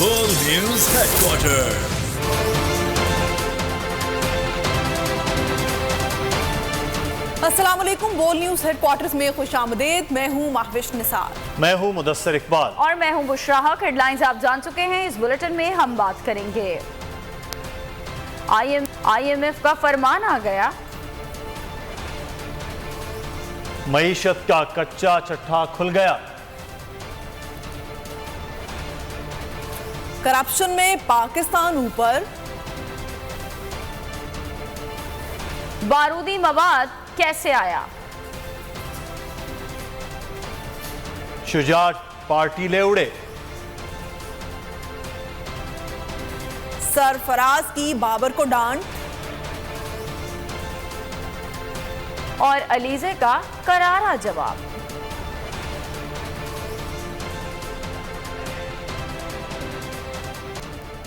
World News Headquarters. السلام علیکم، بول نیوز ہیڈ کوارٹرز میں خوش آمدید۔ میں ہوں محوش نثار، میں ہوں مدثر اقبال اور میں ہوں بشرا حق۔ ہیڈ لائنز آپ جان چکے ہیں، اس بلیٹن میں ہم بات کریں گے۔ آئی ایم ایف کا فرمان آ گیا، معیشت کا کچا چٹھا کھل گیا، کرپشن میں پاکستان اوپر، بارودی مواد کیسے آیا، شجاعت پارٹی لے اڑے، سرفراز کی بابر کو ڈانٹ، اور علیزے کا کرارا جواب۔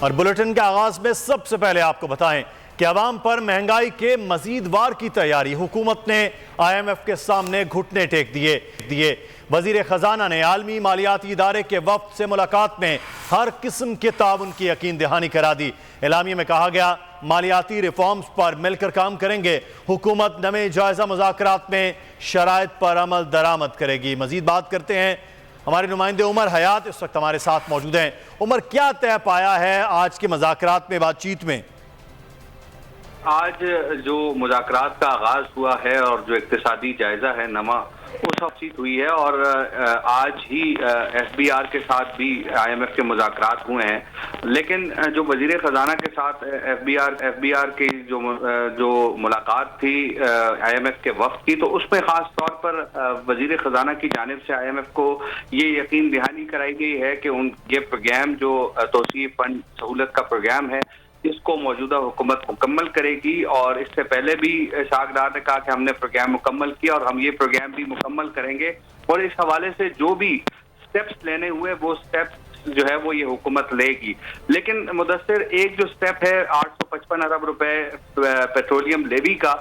اور بلیٹن کے آغاز میں سب سے پہلے آپ کو بتائیں کہ عوام پر مہنگائی کے مزید وار کی تیاری، حکومت نے آئی ایم ایف کے سامنے گھٹنے ٹیک دیے۔ وزیر خزانہ نے عالمی مالیاتی ادارے کے وفد سے ملاقات میں ہر قسم کے تعاون کی یقین دہانی کرا دی۔ اعلامیے میں کہا گیا مالیاتی ریفارمز پر مل کر کام کریں گے، حکومت نئے جائزہ مذاکرات میں شرائط پر عمل درآمد کرے گی۔ مزید بات کرتے ہیں، ہمارے نمائندے عمر حیات اس وقت ہمارے ساتھ موجود ہیں۔ عمر، کیا طے پایا ہے آج کے مذاکرات میں، بات چیت میں؟ آج جو مذاکرات کا آغاز ہوا ہے اور جو اقتصادی جائزہ ہے نما، اس بات چیت ہوئی ہے، اور آج ہی ایف بی آر کے ساتھ بھی آئی ایم ایف کے مذاکرات ہوئے ہیں۔ لیکن جو وزیر خزانہ کے ساتھ ایف بی آر کی جو ملاقات تھی آئی ایم ایف کے وفد کی، تو اس میں خاص طور پر وزیر خزانہ کی جانب سے آئی ایم ایف کو یہ یقین دہانی کرائی گئی ہے کہ یہ پروگرام جو توسیع فنڈ سہولت کا پروگرام ہے، اس کو موجودہ حکومت مکمل کرے گی۔ اور اس سے پہلے بھی اسحاق ڈار نے کہا کہ ہم نے پروگرام مکمل کیا اور ہم یہ پروگرام بھی مکمل کریں گے، اور اس حوالے سے جو بھی سٹیپس لینے ہوئے وہ سٹیپس جو ہے وہ یہ حکومت لے گی۔ لیکن مدثر، ایک جو سٹیپ ہے 855 ارب روپے پیٹرولیم لیوی کا،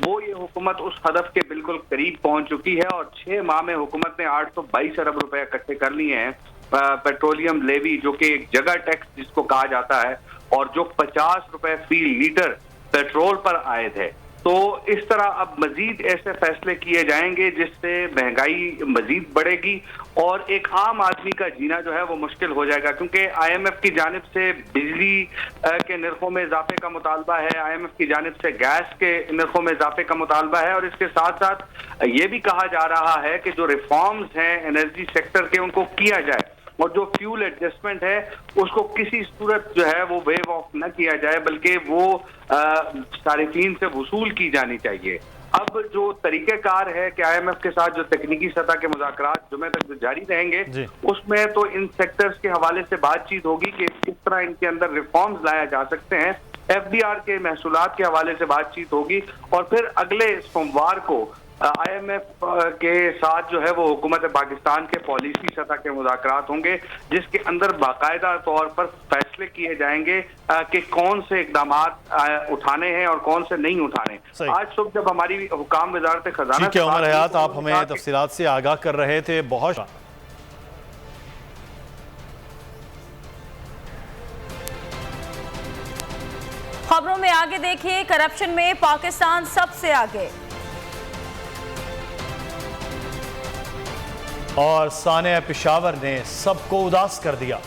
وہ یہ حکومت اس ہدف کے بالکل قریب پہنچ چکی ہے، اور 6 ماہ میں حکومت نے 822 ارب روپے اکٹھے کر لیے ہیں۔ پیٹرولیم لیوی جو کہ ایک جگہ ٹیکس جس کو کہا جاتا ہے، اور جو 50 روپے فی لیٹر پیٹرول پر عائد ہے۔ تو اس طرح اب مزید ایسے فیصلے کیے جائیں گے جس سے مہنگائی مزید بڑھے گی اور ایک عام آدمی کا جینا جو ہے وہ مشکل ہو جائے گا، کیونکہ آئی ایم ایف کی جانب سے بجلی کے نرخوں میں اضافے کا مطالبہ ہے، آئی ایم ایف کی جانب سے گیس کے نرخوں میں اضافے کا مطالبہ ہے، اور اس کے ساتھ ساتھ یہ بھی کہا جا رہا ہے کہ جو ریفارمز ہیں انرجی سیکٹر کے، ان کو کیا جائے، اور جو فیول ایڈجسٹمنٹ ہے اس کو کسی صورت جو ہے وہ ویو آف نہ کیا جائے، بلکہ وہ صارفین سے وصول کی جانی چاہیے۔ اب جو طریقہ کار ہے کہ آئی ایم ایف کے ساتھ جو تکنیکی سطح کے مذاکرات جمعہ تک جاری رہیں گے، اس میں تو ان سیکٹرز کے حوالے سے بات چیت ہوگی کہ کس طرح ان کے اندر ریفارمز لایا جا سکتے ہیں، ایف بی آر کے محصولات کے حوالے سے بات چیت ہوگی، اور پھر اگلے سوموار کو آئی ایم ایف کے ساتھ جو ہے وہ حکومت پاکستان کے پالیسی سطح کے مذاکرات ہوں گے، جس کے اندر باقاعدہ طور پر فیصلے کیے جائیں گے کہ کون سے اقدامات اٹھانے ہیں اور کون سے نہیں اٹھانے۔ آج صبح جب ہماری حکام وزارت خزانہ، ٹھیک ہے عمر حیات، آپ ہمیں تفصیلات سے آگاہ کر رہے تھے، بہت خبروں میں آگے دیکھیے، کرپشن میں پاکستان سب سے آگے، اور سانحہ پشاور نے سب کو اداس کر دیا۔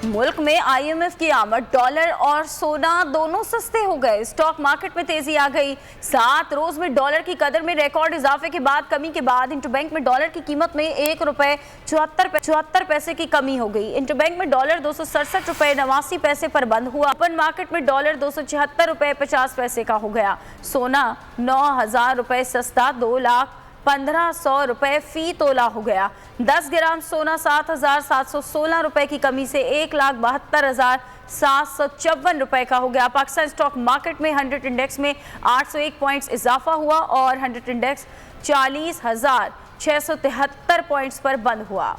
ملک میں آئی ایم ایف کی آمد، ڈالر اور سونا دونوں سستے ہو گئے، اسٹاک مارکیٹ میں تیزی آ گئی۔ 7 روز میں ڈالر کی قدر میں ریکارڈ اضافے کے بعد کمی کے بعد انٹر بینک میں ڈالر کی قیمت میں 1 روپے 74 پیسے کی کمی ہو گئی۔ انٹر بینک میں ڈالر 267 روپے 89 پیسے پر بند ہوا۔ اوپن مارکیٹ میں ڈالر 276 روپے 50 پیسے کا ہو گیا۔ سونا 9000 روپے سستا 2,15,100 روپے فی تولہ ہو گیا۔ 10 گرام سونا 7,716 روپے کی کمی سے 1,72,754 روپے کا ہو گیا۔ پاکستان اسٹاک مارکیٹ میں 100 انڈیکس میں 801 پوائنٹس اضافہ ہوا اور 100 انڈیکس 40,673 پوائنٹس پر بند ہوا۔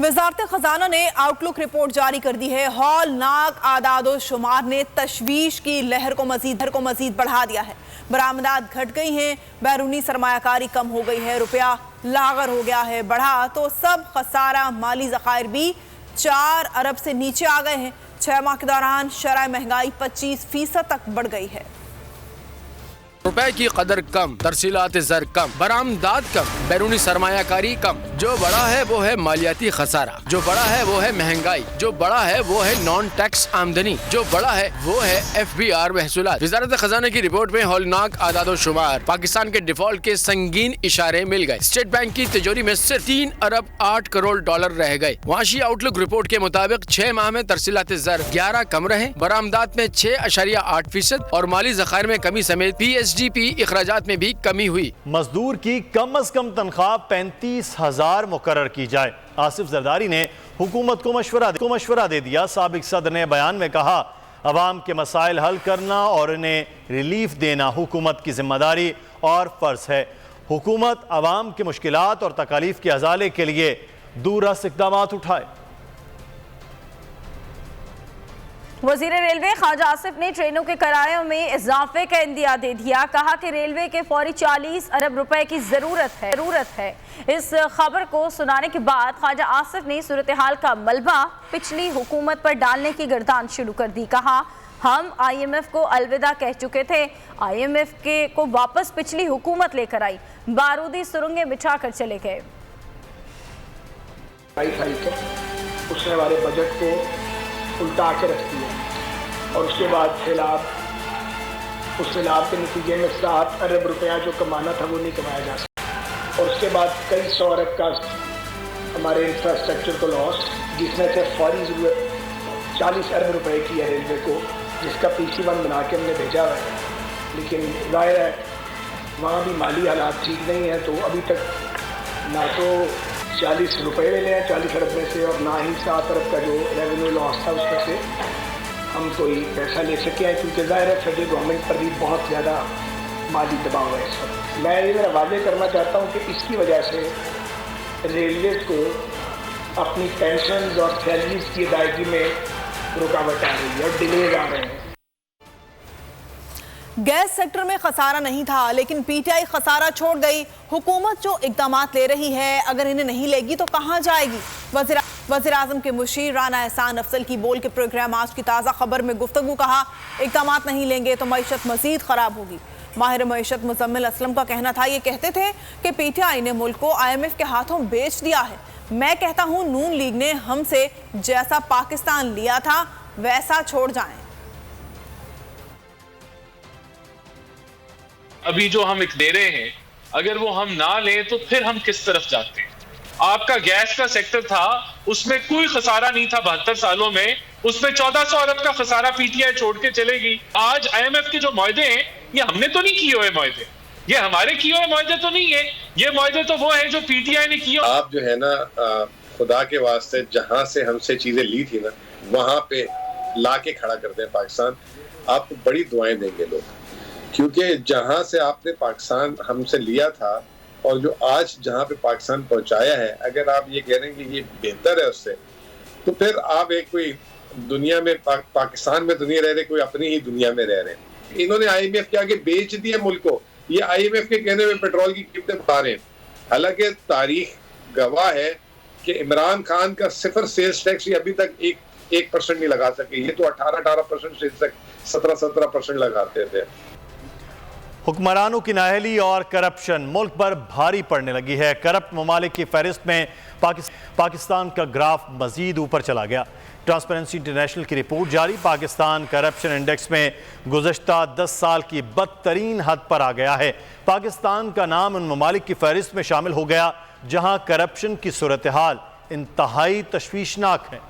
वजारत खजाना ने आउटलुक रिपोर्ट जारी कर दी है। हौलनाक आदादो शुमार ने तशवीश की लहर को मजीद बढ़ा दिया है। बरामदात घट गई हैं, बैरूनी सरमायाकारी कम हो गई है, रुपया लागर हो गया है बढ़ा, तो सब खसारा माली ज़खायर भी 4 अरब से नीचे आ गए हैं। 6 माह के दौरान शरह महंगाई 25% तक बढ़ गई है। रुपए की कदर कम, तरसीलात ज़र कम, बरामदात कम, बैरूनी सरमायाकारी कम। जो बड़ा है वो है मालियाती खसारा, जो बड़ा है वो है महंगाई, जो बड़ा है वो है नॉन टैक्स आमदनी, जो बड़ा है वो है FBR महसूलात। वजारत खजाना की रिपोर्ट में हौलनाक आदादो शुमार, पाकिस्तान के डिफॉल्ट के संगीन इशारे मिल गए। स्टेट बैंक की तिजोरी में सिर्फ 3 अरब 8 करोड़ डॉलर रह गए। वाशी आउटलुक रिपोर्ट के मुताबिक 6 माह में तरसीलात ज़र 11 कम रहे, बरामदात में 6.8% और माली ज़खायर में कमी समेत PSDP इखराजात में भी कमी हुई। मजदूर की कम अज कम तनख्वाह 35,000 मुकर्रर की जाए। आसिफ जरदारी ने हुकूमत को मशवरा दे दिया। साबिक सदर ने बयान में कहा, अवाम के मसाइल हल करना और उन्हें रिलीफ देना हुकूमत की जिम्मेदारी और फर्ज है। हुकूमत अवाम की मुश्किलात और तकालीफ के अजाले के लिए दूरस इक़दामात उठाए। वज़ीर रेलवे ख्वाजा आसिफ ने ट्रेनों के किरायों में इजाफे का इंदिया दे दिया। कहा कि रेलवे के फौरी 40 अरब रुपए की ज़रूरत है। इस खबर को सुनाने के बाद ख्वाजा आसिफ ने सूरत हाल का मलबा पिछली हुकूमत पर डालने की गर्दान शुरू कर दी। कहा, हम IMF को अलविदा कह चुके थे, IMF को वापस पिछली हुकूमत लेकर आई, बारूदी सुरंगें बिछा कर चले गए। उसने हमारे बजट को उल्टा के रख दिया और उसके बाद उस सैलाब के नतीजे में 7 अरब रुपया जो कमाना था वो नहीं कमाया जा सका और उसके बाद कई 100 अरब का हमारे इंफ्रास्ट्रक्चर को लॉस, जिसमें से फौरी ज़रूरत 40 अरब रुपए की है रेलवे को, जिसका PC1 बना के हमने भेजा हुआ है। लेकिन जाहिर है वहाँ भी माली हालात ठीक नहीं है, तो अभी तक ना तो 40 रुपये ले लें 40 अरब में से और ना ही 7 अरब का जो रेवेन्यू लॉस था उसमें से हम कोई पैसा ले सके हैं, क्योंकि ज़ाहिर है फेडरल गवर्नमेंट पर भी बहुत ज़्यादा माली दबाव है इस वक्त। मैं ये मेरा वादे करना चाहता हूँ कि इसकी वजह से रेलवे को अपनी पेंशन और सैलरीज की अदायगी में रुकावट आ रही है और डिलेज आ रहे हैं। गैस सेक्टर में खसारा नहीं था, लेकिन PTI खसारा छोड़ गई। हुकूमत जो इक़दामात ले रही है, अगर इन्हें नहीं लेगी तो कहाँ जाएगी? वज़ीर आज़म के मुशीर राना एहसान अफजल की बोल के प्रोग्राम आज की ताज़ा खबर में गुफ्तगू। कहा, इक़दामात नहीं लेंगे तो मईशत मज़ीद ख़राब होगी। माहिर मईशत मुज़म्मिल असलम का कहना था, ये कहते थे कि PTI ने मुल्क को IMF के हाथों बेच दिया है। मैं कहता हूँ नून लीग ने हमसे जैसा पाकिस्तान लिया था वैसा छोड़ जाएं। अभी जो हम दे रहे हैं, अगर वो हम ना लें तो फिर हम किस तरफ जाते हैं? आपका गैस का सेक्टर था, उसमें कोई खसारा नहीं था 72 सालों में, उसमें 1400 अरब का खसारा PTI छोड़ के चलेगी। आज IMF के जो मुआहदे हैं, ये हमने तो नहीं किए हुए मुआहदे, ये हमारे किए हुए मुआहदे तो नहीं है, ये मुआहदे तो वो है जो PTI ने किए। आप जो है ना, खुदा के वास्ते जहां से हमसे चीजें ली थी ना, वहां पे ला के खड़ा करते हैं पाकिस्तान। आपको बड़ी दुआएं देंगे लोग, क्योंकि जहां से आपने पाकिस्तान हमसे लिया था और जो आज जहां पे पाकिस्तान पहुंचाया है, अगर आप ये कह रहे हैं कि ये बेहतर है उससे, तो फिर आप एक कोई दुनिया में पाकिस्तान में तो नहीं रह रहे, कोई अपनी ही दुनिया में रह रहे हैं। इन्होंने IMF के आगे बेच दिया मुल्क को। ये IMF के कहने में पेट्रोल की कीमतें बढ़ा रहे हैं, हालांकि तारीख गवाह है कि इमरान खान का 0 सेल्स टैक्स अभी तक 1% नहीं लगा सके। ये तो 18% सेल्स टैक्स 17% लगाते थे। हुक्मरानों की नाअहली और करप्शन मुल्क पर भारी पड़ने लगी है। करप्ट ममालिक की फहरिस्त में पाकिस्तान का ग्राफ मजीद ऊपर चला गया। ट्रांसपेरेंसी इंटरनेशनल की रिपोर्ट जारी, पाकिस्तान करप्शन इंडेक्स में गुज़श्ता 10 साल की बदतरीन हद पर आ गया है। पाकिस्तान का नाम उन ममालिक की फहरिस्त में शामिल हो गया जहां करप्शन की सूरत हाल इंतहाई तशवीशनाक है।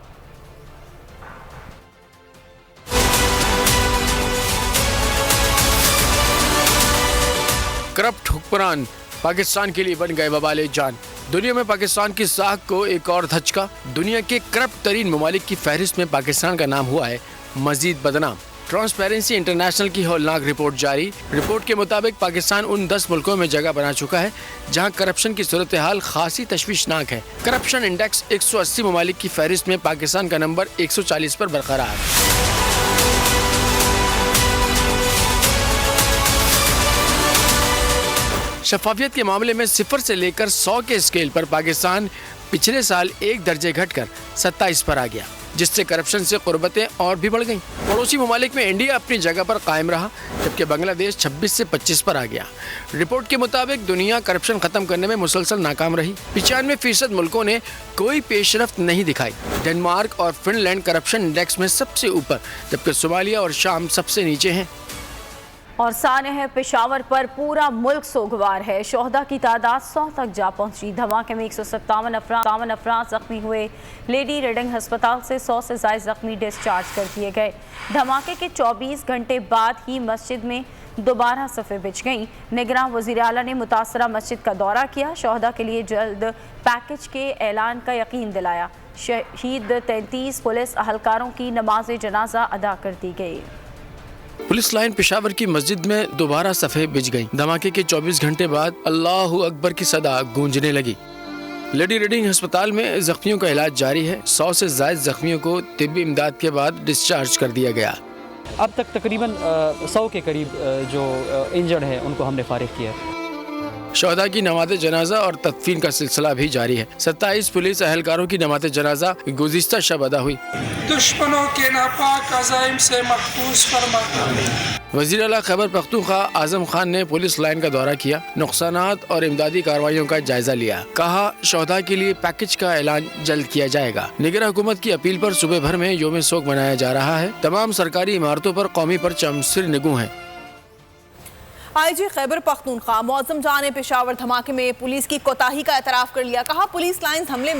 करप्ट हुक्मरान पाकिस्तान के लिए बन गए वबाले जान। दुनिया में पाकिस्तान की साख को एक और धचका। दुनिया के करप्ट तरीन ममालिक की फहरिस्त में पाकिस्तान का नाम हुआ है मजीद बदनाम। ट्रांसपेरेंसी इंटरनेशनल की हौलनाक रिपोर्ट जारी। रिपोर्ट के मुताबिक पाकिस्तान उन 10 मुल्कों में जगह बना चुका है जहां करप्शन की सूरत हाल खासी तशवीशनाक है। करप्शन इंडेक्स 180 ममालिक की फहरिस्त में पाकिस्तान का नंबर 140 पर बरकरार। शफाफियत के मामले में 0 से लेकर 100 के स्केल पर पाकिस्तान पिछले साल 1 दर्जे घटकर 27 पर आ गया, जिससे करप्शन से कुर्बतें और भी बढ़ गईं। पड़ोसी ममालिक में इंडिया अपनी जगह पर कायम रहा, जबकि बांग्लादेश 26 से 25 पर आ गया। रिपोर्ट के मुताबिक दुनिया करप्शन खत्म करने में मुसलसल नाकाम रही। 95% मुल्कों ने कोई पेशरफ्त नहीं दिखाई। डेनमार्क और फिनलैंड करप्शन इंडेक्स में सबसे ऊपर, जबकि सोमालिया और शाम सबसे नीचे हैं। और सानह पेशावर पर पूरा मुल्क सोगवार है। शोहदा की तादाद 100 तक जा पहुंची। धमाके में 157 अफराद जख्मी हुए। लेडी रीडिंग अस्पताल से 100 से ज़ायद जख्मी डिस्चार्ज कर दिए गए। धमाके के 24 घंटे बाद ही मस्जिद में दोबारा सफ़े बिछ गईं। निगरान वज़ीर आला ने मुतासरा मस्जिद का दौरा किया। शोहदा के लिए जल्द पैकेज के ऐलान का यकीन दिलाया। शहीद 33 पुलिस अहलकारों की नमाज जनाजा अदा कर दी गई। पुलिस लाइन पेशावर की मस्जिद में दोबारा सफ़े बिछ गई। धमाके के 24 घंटे बाद अल्लाहु अकबर की सदा गूंजने लगी। लेडी रीडिंग अस्पताल में जख्मियों का इलाज जारी है। 100 से ज़ायद जख्मियों को तिब्बी इमदाद के बाद डिस्चार्ज कर दिया गया। अब तक तकरीबन 100 के करीब जो इंजर्ड हैं उनको हमने फारिग किया। शोहदा की नमाज जनाजा और तदफीन का सिलसिला भी जारी है। 27 पुलिस अहलकारों की नमाज जनाजा गुज़िश्ता शब अदा हुई। दुश्मनों के नापाक अज़ाइम से महफूज फरमा। वज़ीर आला खैबर पख्तूनख्वा आज़म खान ने पुलिस लाइन का दौरा किया, नुकसानात और इमदादी कार्रवाइयों का जायजा लिया। कहा शोहदा के लिए पैकेज का ऐलान जल्द किया जाएगा। निगरान हुकूमत की अपील पर सूबे भर में योम सोग मनाया जा रहा है। तमाम सरकारी इमारतों पर कौमी परचम सिर निगू हैं। आईजी खैबर पख्तूनख्वा मौज़म जान पेशावर धमाके में पुलिस की कोताही का एतराफ़ कर लिया। कहा पुलिस लाइन्स हमले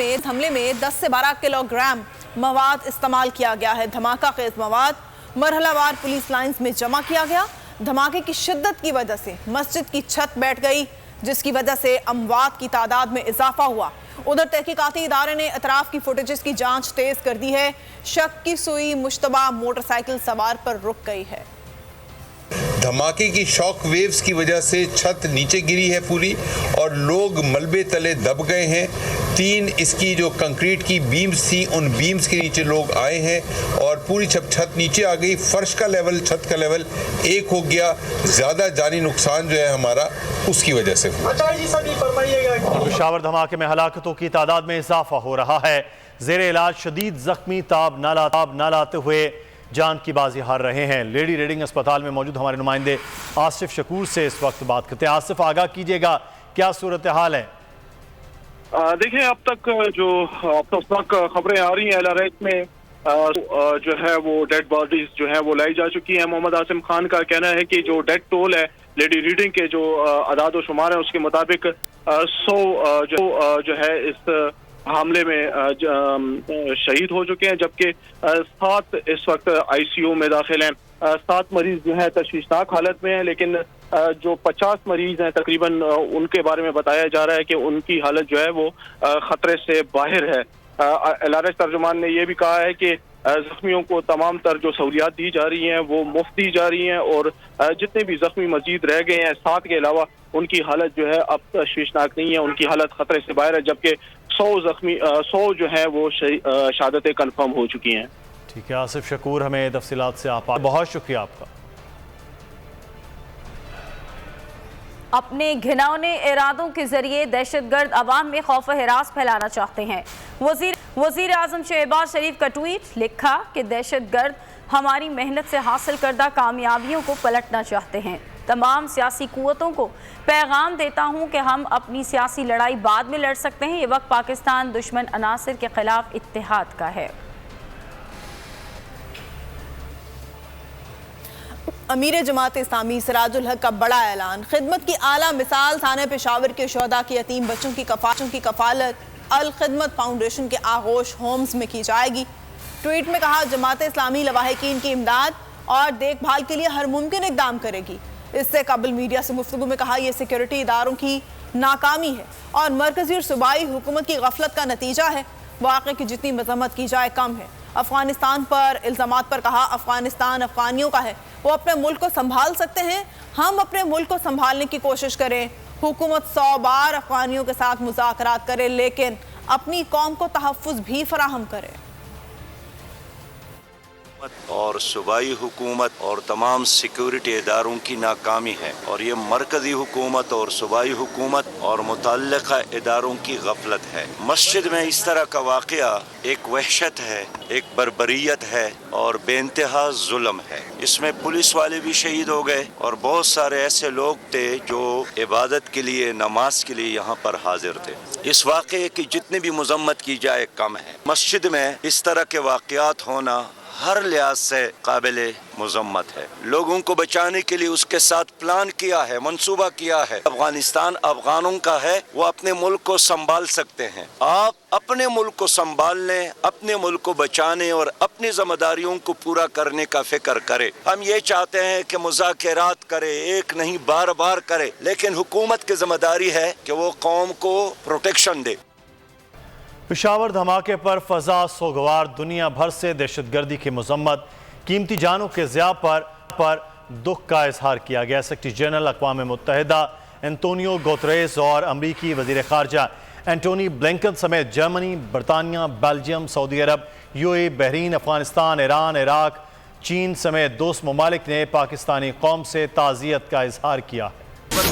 में 10 से 12 किलोग्राम मवाद इस्तेमाल किया गया है। धमाका खेज मवाद मरहलावार पुलिस लाइन्स में जमा किया गया। धमाके की शिद्दत की वजह से मस्जिद की छत बैठ गई, जिसकी वजह से अमवात की तादाद में इजाफा हुआ। उधर तहकीकाती इदारे ने अतराफ की फुटेजेस की जांच तेज कर दी है। शक की सुई मुश्तबा मोटरसाइकिल सवार पर रुक गई है। धमाके की शॉक वेव्स की वजह से छत नीचे गिरी है पूरी, और लोग मलबे तले दब गए हैं। 3 इसकी जो कंक्रीट की बीम्स थी, उन बीम्स के नीचे लोग आए हैं और पूरी छत नीचे आ गई। फर्श का लेवल, छत का लेवल एक हो गया। ज़्यादा जानी नुकसान जो है हमारा उसकी वजह से हुआ। पेशावर धमाके में हलाकतों की तादाद में इजाफा हो रहा है। ज़ेरे इलाज शदीद जख्मी ताब न लाते हुए जान की बाजी हार रहे हैं। लेडी रीडिंग अस्पताल में मौजूद हमारे नुमाइंदे आसिफ शकूर से इस वक्त बात करते हैं। आसिफ, आगाह कीजिएगा, क्या सूरत हाल है? देखिए, अब तक खबरें आ रही हैं LRH में जो है वो डेड बॉडीज जो है वो लाई जा चुकी हैं। मोहम्मद आसिम खान का कहना है कि जो डेड टोल है लेडी रीडिंग के जो अदाद व शुमार है उसके मुताबिक 100 जो है इस हमले में शहीद हो चुके हैं, जबकि 7 इस वक्त ICU में दाखिल हैं। 7 मरीज जो है तशवीशनाक हालत में हैं, लेकिन जो 50 मरीज हैं तकरीबन उनके बारे में बताया जा रहा है कि उनकी हालत जो है वो खतरे से बाहर है। LRH तर्जुमान ने यह भी कहा है कि जख्मियों को तमाम तर जो सहूलियात दी जा रही हैं वो मुफ्त दी जा रही हैं, और जितने भी जख्मी मजीद रह गए हैं 7 के अलावा उनकी हालत जो है अब तशवीशनाक नहीं है, उनकी हालत खतरे से बाहर है, जबकि 100 जो है वो शहादतें कन्फर्म हो चुकी हैं। ठीक है आसिफ शकूर, हमें तफसीलात से आप बहुत शुक्रिया आपका। अपने घिनौने इरादों के जरिए दहशतगर्द अवाम में खौफ हिरास फैलाना चाहते हैं। वजीर आजम शहबाज शरीफ का ट्वीट, लिखा कि दहशतगर्द हमारी मेहनत से हासिल करदा कामयाबियों को पलटना चाहते हैं। तमाम सियासी कुव्वतों को पैगाम देता हूं कि हम अपनी सियासी लड़ाई बाद में लड़ सकते हैं। ये वक्त पाकिस्तान दुश्मन अनासिर के खिलाफ इत्तेहाद का है। अमीर जमात इस्लामी सिराजुल हक का बड़ा ऐलान। खिदमत की आला मिसाल थाने पेशावर के शोहदा के यतीम बच्चों की कफालत अल खिदमत फाउंडेशन के आगोश होम्स में की जाएगी। ट्वीट में कहा, जमात इस्लामी लवाहिकीन की इमदाद और देखभाल के लिए हर मुमकिन इक़दाम करेगी। इससे कबल मीडिया से गुफ्तगू में कहा, यह सिक्योरिटी इदारों की नाकामी है और मरकजी और सूबाई हुकूमत की गफलत का नतीजा है। वाक़े की जितनी मजम्मत की जाए कम है। افغانستان پر الزامات پر کہا افغانستان افغانیوں کا ہے، وہ اپنے ملک کو سنبھال سکتے ہیں، ہم اپنے ملک کو سنبھالنے کی کوشش کریں۔ حکومت 100 بار افغانیوں کے ساتھ مذاکرات کرے لیکن اپنی قوم کو تحفظ بھی فراہم کرے۔ اور صوبائی حکومت اور تمام سیکیورٹی اداروں کی ناکامی ہے، اور یہ مرکزی حکومت اور صوبائی حکومت اور متعلقہ اداروں کی غفلت ہے۔ مسجد میں اس طرح کا واقعہ ایک وحشت ہے، ایک بربریت ہے اور بے انتہا ظلم ہے۔ اس میں پولیس والے بھی شہید ہو گئے اور بہت سارے ایسے لوگ تھے جو عبادت کے لیے، نماز کے لیے یہاں پر حاضر تھے۔ اس واقعے کی جتنی بھی مذمت کی جائے کم ہے۔ مسجد میں اس طرح کے واقعات ہونا ہر لحاظ سے قابل مذمت ہے۔ لوگوں کو بچانے کے لیے اس کے ساتھ پلان کیا ہے، منصوبہ کیا ہے۔ افغانستان افغانوں کا ہے، وہ اپنے ملک کو سنبھال سکتے ہیں۔ آپ اپنے ملک کو سنبھالنے، اپنے ملک کو بچانے اور اپنی ذمہ داریوں کو پورا کرنے کا فکر کرے۔ ہم یہ چاہتے ہیں کہ مذاکرات کرے، ایک نہیں بار بار کرے، لیکن حکومت کی ذمہ داری ہے کہ وہ قوم کو پروٹیکشن دے۔ پشاور دھماکے پر فضا سوگوار، دنیا بھر سے دہشت گردی کی مذمت، قیمتی جانوں کے ضیاع پر دکھ کا اظہار کیا گیا۔ سیکرٹری جنرل اقوام متحدہ انتونیو گوتریس اور امریکی وزیر خارجہ اینٹونی بلنکن سمیت جرمنی، برطانیہ، بیلجیم، سعودی عرب، UAE، بحرین، افغانستان، ایران، عراق، چین سمیت دوست ممالک نے پاکستانی قوم سے تعزیت کا اظہار کیا ہے۔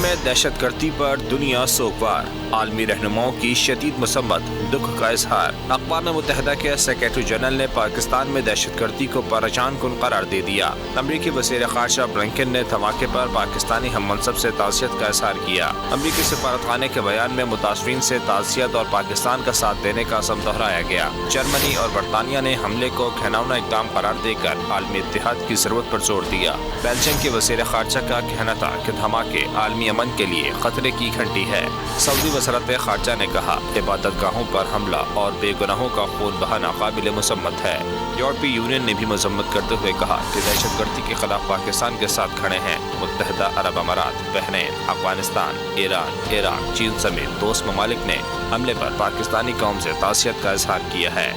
میں دہشت گردی پر دنیا سوگوار، عالمی رہنماؤں کی شدید مذمت، دکھ کا اظہار۔ اقوام متحدہ کے سیکرٹری جنرل نے پاکستان میں دہشت گردی کو پریشان کن قرار دے دیا۔ امریکی وزیر خارجہ بلنکن نے دھماکے پر پاکستانی ہم منصب سے تعزیت کا اظہار کیا۔ امریکی سفارتخانے کے بیان میں متاثرین سے تعزیت اور پاکستان کا ساتھ دینے کا عزم دہرایا گیا۔ جرمنی اور برطانیہ نے حملے کو گھناؤنا اقدام قرار دے کر عالمی اتحاد کی ضرورت پر زور دیا۔ بیلجیم کے وزیر خارجہ کا کہنا تھا کہ دھماکے عالمی امن کے لیے خطرے کی گھنٹی ہے۔ سعودی وزارت خارجہ نے کہا عبادت گاہوں پر حملہ اور بے گناہوں کا خون بہانا قابل مذمت ہے۔ یورپی یونین نے بھی مذمت کرتے ہوئے کہا کہ دہشت گردی کے خلاف پاکستان کے ساتھ کھڑے ہیں۔ متحدہ عرب امارات، بحرین، افغانستان، ایران، عراق، چین سمیت دوست ممالک نے حملے پر پاکستانی قوم سے تعزیت کا اظہار کیا ہے۔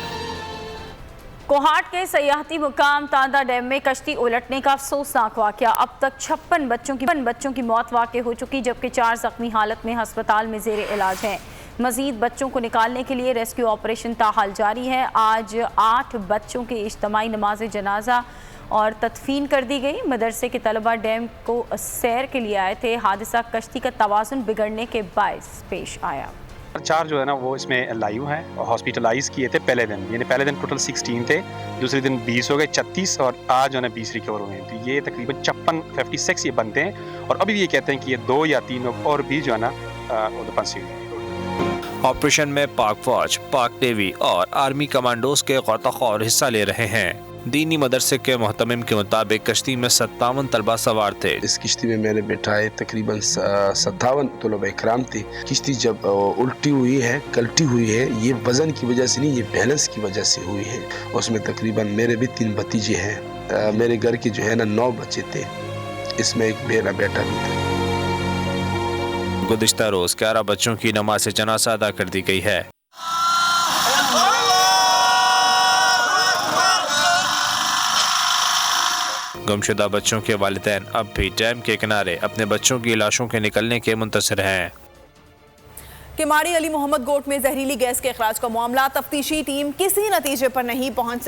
کوہاٹ کے سیاحتی مقام تاندہ ڈیم میں کشتی الٹنے کا افسوسناک واقعہ، اب تک 56 بچوں کی موت واقع ہو چکی جبکہ 4 زخمی حالت میں ہسپتال میں زیر علاج ہیں۔ مزید بچوں کو نکالنے کے لیے ریسکیو آپریشن تاحال جاری ہے۔ آج 8 بچوں کی اجتماعی نماز جنازہ اور تدفین کر دی گئی۔ مدرسے کے طلبہ ڈیم کو سیر کے لیے آئے تھے۔ حادثہ کشتی کا توازن بگڑنے کے باعث پیش آیا۔ 4 جو ہے نا وہ اس میں لائیو ہیں اور ہاسپیٹلائز کیے تھے پہلے دن، یعنی پہلے دن ٹوٹل 16 تھے، دوسرے دن 20 ہو گئے، 36 اور آج جو ہے نا 20 ریکور ہوئے ہیں۔ تو یہ تقریباً 56 یہ بنتے ہیں اور ابھی بھی یہ کہتے ہیں کہ یہ 2 یا 3 لوگ اور بھی جو ہے نا پھنسے ہوئے ہیں۔ آپریشن میں پاک فوج، پاک نیوی اور آرمی کمانڈوز کے غوطہ خور حصہ لے رہے ہیں۔ دینی مدرسے کے محتمم کے مطابق کشتی میں 57 طلبہ سوار تھے۔ اس کشتی میں میرے بٹھائے تقریباً 57 طلبہ اکرام تھے۔ کشتی جب الٹی ہوئی ہے، کلٹی ہوئی ہے، یہ وزن کی وجہ سے نہیں، یہ بیلنس کی وجہ سے ہوئی ہے۔ اس میں تقریباً میرے بھی 3 بھتیجے ہیں، میرے گھر کے جو ہے نا 9 بچے تھے، اس میں ایک میرا بیٹا بھی تھا۔ گزشتہ روز 11 بچوں کی نماز جنازہ ادا کر دی گئی ہے۔ گمشدہ بچوں کے والدین اب بھی ڈیم کے کنارے اپنے بچوں کی لاشوں کے نکلنے کے منتظر ہیں۔ کماڑی علی محمد گوٹ میں زہریلی گیس کے اخراج کا معاملہ، تفتیشی ٹیم کسی نتیجے پر نہیں پہنچ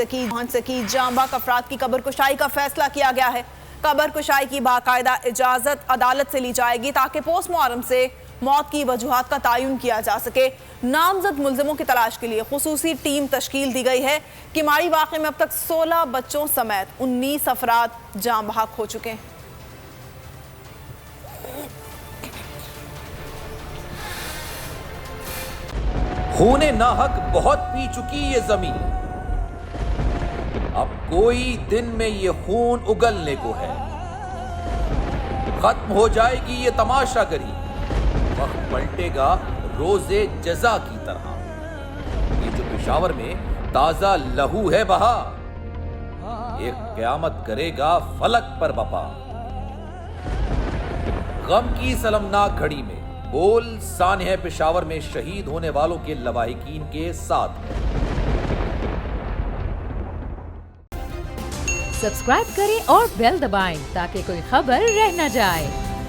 سکی۔ جاں بحق افراد کی قبر کشائی کا فیصلہ کیا گیا ہے۔ قبر کشائی کی باقاعدہ اجازت عدالت سے لی جائے گی تاکہ پوسٹ مارٹم سے موت کی وجوہات کا تعین کیا جا سکے۔ نامزد ملزموں کی تلاش کے لیے خصوصی ٹیم تشکیل دی گئی ہے۔ کماڑی واقعے میں اب تک 16 بچوں سمیت 19 افراد جاں بحق ہو چکے ہیں۔ خون ناحق بہت پی چکی یہ زمین، اب کوئی دن میں یہ خون اگلنے کو ہے۔ ختم ہو جائے گی یہ تماشا گری، وقت پلٹے گا روزے جزا کی طرح۔ یہ جو پشاور میں تازہ لہو ہے بہا، ایک قیامت کرے گا فلک پر بپا۔ غم کی سلمناک گھڑی میں بول سانحہ پشاور میں شہید ہونے والوں کے لواحقین کے ساتھ ہے۔ सब्सक्राइब करें और बेल दबाएं ताकि कोई खबर रह न जाए।